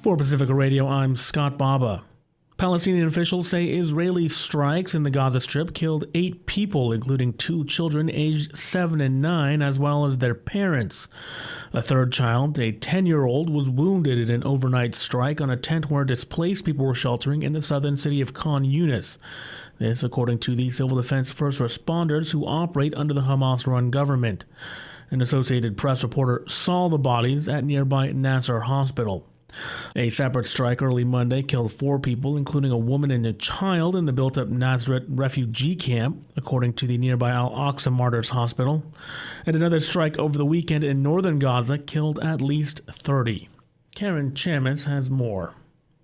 For Pacifica Radio, I'm Scott Baba. Palestinian officials say Israeli strikes in the Gaza Strip killed 8 people, including 2 children aged 7 and 9, as well as their parents. A third child, a 10-year-old, was wounded in an overnight strike on a tent where displaced people were sheltering in the southern city of Khan Yunis. This, according to the civil defense first responders who operate under the Hamas-run government. An Associated Press reporter saw the bodies at nearby Nasser Hospital. A separate strike early Monday killed 4 people, including a woman and a child, in the built-up Nazareth refugee camp, according to the nearby Al-Aqsa Martyrs Hospital. And another strike over the weekend in northern Gaza killed at least 30. Karen Chamis has more.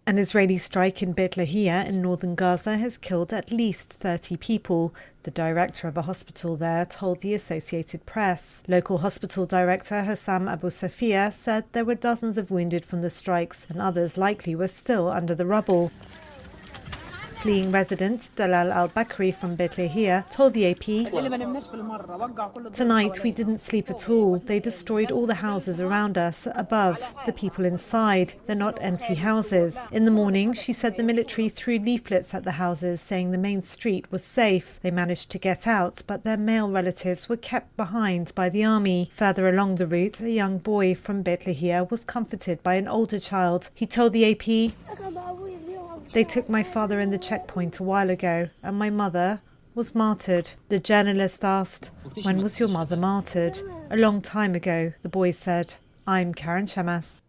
An Israeli strike in Beit Lahia in northern Gaza has killed at least 30 people. The director of a hospital there told the Associated Press. Local hospital director Hossam Abu Safia said there were dozens of wounded from the strikes and others likely were still under the rubble. Fleeing resident Dalal al-Bakri from Beit Lahia told the AP, "Tonight we didn't sleep at all. They destroyed all the houses around us, above, the people inside. They're not empty houses." In the morning, she said the military threw leaflets at the houses saying the main street was safe. They managed to get out, but their male relatives were kept behind by the army. Further along the route, a young boy from Beit Lahia was comforted by an older child. He told the AP, "They took my father in the checkpoint a while ago, and my mother was martyred." The journalist asked, "When was your mother martyred?" "A long time ago," the boy said. I'm Karen Chamis.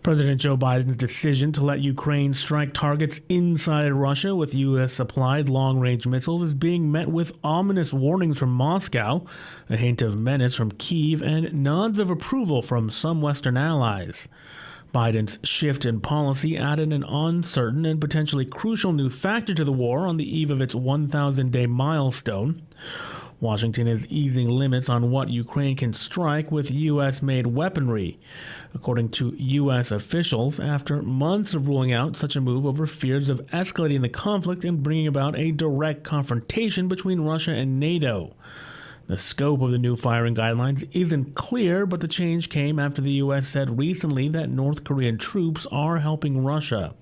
President Joe Biden's decision to let Ukraine strike targets inside Russia with U.S.-supplied long-range missiles is being met with ominous warnings from Moscow, a hint of menace from Kyiv, and nods of approval from some Western allies. Biden's shift in policy added an uncertain and potentially crucial new factor to the war on the eve of its 1,000-day milestone. Washington is easing limits on what Ukraine can strike with U.S.-made weaponry, according to U.S. officials, after months of ruling out such a move over fears of escalating the conflict and bringing about a direct confrontation between Russia and NATO. The scope of the new firing guidelines isn't clear, but the change came after the U.S. said recently that North Korean troops are helping Russia.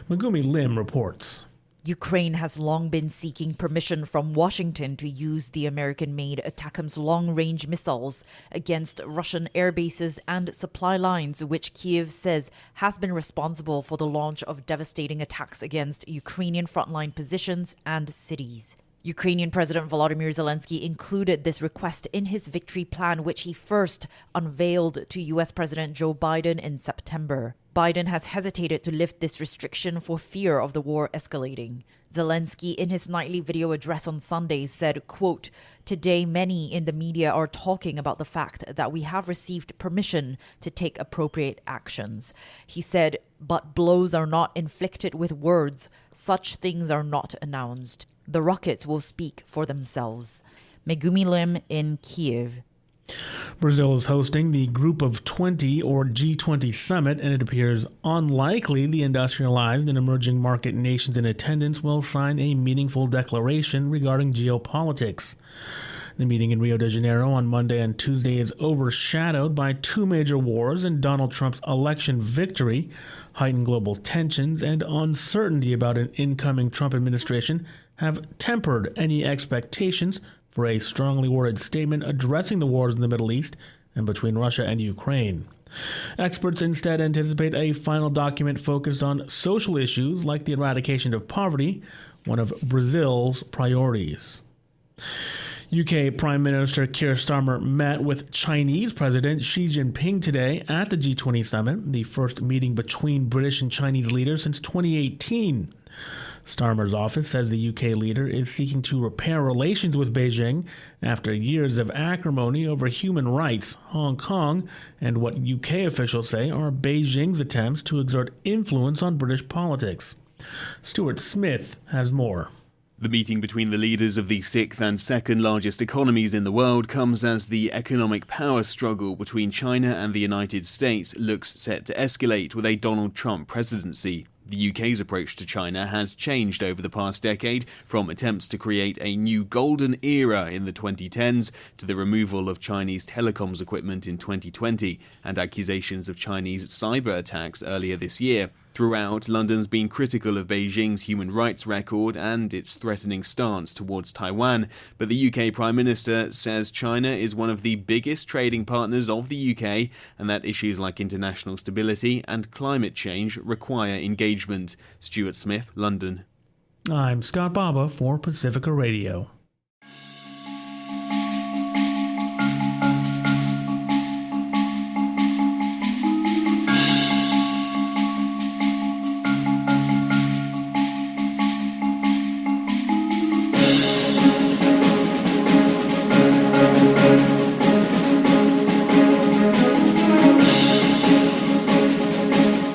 Megumi Lim reports. Ukraine has long been seeking permission from Washington to use the American-made ATACMS long-range missiles against Russian air bases and supply lines, which Kyiv says has been responsible for the launch of devastating attacks against Ukrainian frontline positions and cities. Ukrainian President Volodymyr Zelensky included this request in his victory plan, which he first unveiled to U.S. President Joe Biden in September. Biden has hesitated to lift this restriction for fear of the war escalating. Zelensky, in his nightly video address on Sunday, said, quote, "Today, many in the media are talking about the fact that we have received permission to take appropriate actions." He said, "But blows are not inflicted with words. Such things are not announced. The rockets will speak for themselves." Megumi Lim in Kyiv. Brazil is hosting the Group of 20 or G20 summit, and it appears unlikely the industrialized and emerging market nations in attendance will sign a meaningful declaration regarding geopolitics. The meeting in Rio de Janeiro on Monday and Tuesday is overshadowed by 2 major wars and Donald Trump's election victory. Heightened global tensions and uncertainty about an incoming Trump administration have tempered any expectations for a strongly worded statement addressing the wars in the Middle East and between Russia and Ukraine. Experts instead anticipate a final document focused on social issues like the eradication of poverty, one of Brazil's priorities. UK Prime Minister Keir Starmer met with Chinese President Xi Jinping today at the G20 summit, the first meeting between British and Chinese leaders since 2018. Starmer's office says the UK leader is seeking to repair relations with Beijing after years of acrimony over human rights, Hong Kong, and what UK officials say are Beijing's attempts to exert influence on British politics. Stuart Smith has more. The meeting between the leaders of the 6th and 2nd largest economies in the world comes as the economic power struggle between China and the United States looks set to escalate with a Donald Trump presidency. The UK's approach to China has changed over the past decade, from attempts to create a new golden era in the 2010s to the removal of Chinese telecoms equipment in 2020 and accusations of Chinese cyber attacks earlier this year. Throughout, London's been critical of Beijing's human rights record and its threatening stance towards Taiwan, but the UK Prime Minister says China is one of the biggest trading partners of the UK and that issues like international stability and climate change require engagement. Stuart Smith, London. I'm Scott Baba for Pacifica Radio.